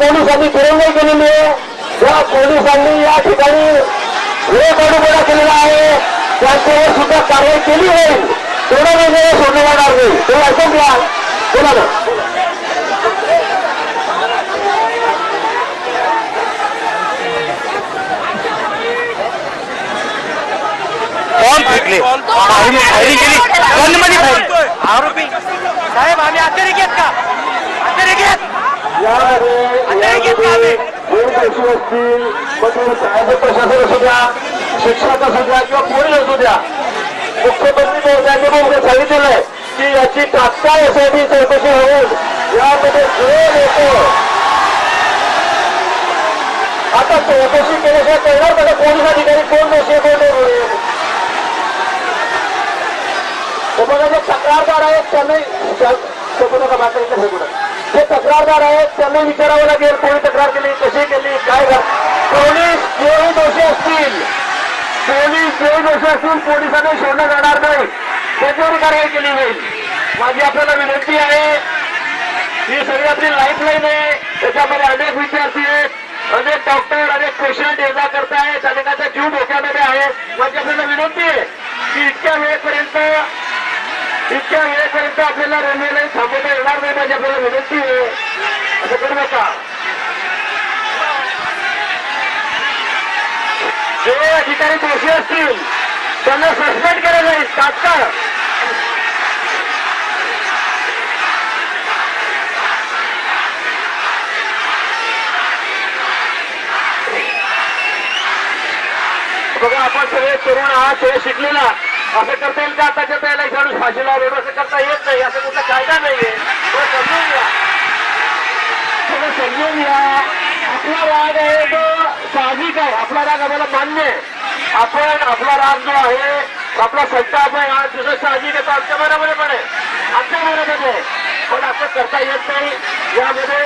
पोलिसांनी फिरवणी केलेली आहे. या पोलिसांनी या ठिकाणी वेळकाढूपणा केलेला आहे. त्यांच्यावर सुद्धा कारवाई केली होईल. तेवढा वेगळे सोडलं जाणार नाही. तेव्हा ऐकून घ्या. बोला ना. कौन फेकले फायरिंग केली गनमध्ये फायरिंग आरोपी साहेब आम्ही अतिरेकी आहेत का अतिरेकी आहेत असतील प्रशासन असू द्या शिक्षक असू द्या किंवा पोलीस असू द्या मुख्यमंत्री महोदयांनी सांगितलेलं आहे की याची तात्काळ यासाठी चौकशी होईल. यामध्ये जे लोक आता चौकशी केल्याशिवाय कळणार का पोलीस अधिकारी कोण दोषी कोण नाही. बघा जे तक्रारदार आहेत त्यांनी जे तक्रारदार आहेत त्यांनी विचारावं लागेल कोणी तक्रार केली कशी केली काय पोलीस जेही दोषी असतील पोलिसांनी शोधण्यात येणार नाही त्याच्यावर कारवाई केली जाईल. माझी आपल्याला विनंती आहे ही सगळी आपली लाईफलाईन आहे. त्याच्यामध्ये अनेक विद्यार्थी आहेत अनेक डॉक्टर अनेक पेशंट ये जा करतायत अनेकांचा जीव धोक्यामध्ये आहे. माझी आपल्याला विनंती आहे की इतक्या वेळेपर्यंत आपल्याला रेल्वे लाईन थांबवता येणार नाही. माझी आपल्याला विनंती आहे असं करू नका. जे अधिकारी दोषी असतील त्यांना सस्पेंड केलं जाईल तात्काळ. बघा आपण सगळे तरुण आहात सगळे शिकलेला असं करता येईल का आताच्या त्याला माणूस फाशीला रोड असं करता येत नाही. असं कुठला कायदा नाहीये. समजून घ्या सगळं समजून घ्या. आपला राग आहे तो साहजिक आहे. आपला राग आम्हाला मान्य आहे. आपण आपला राग जो आहे आपला संताप आहे आज जसं साहजिक आहे तो आमच्या मनामध्ये पण आहे आमच्या मनामध्ये आहे पण असं करता येत नाही. यामध्ये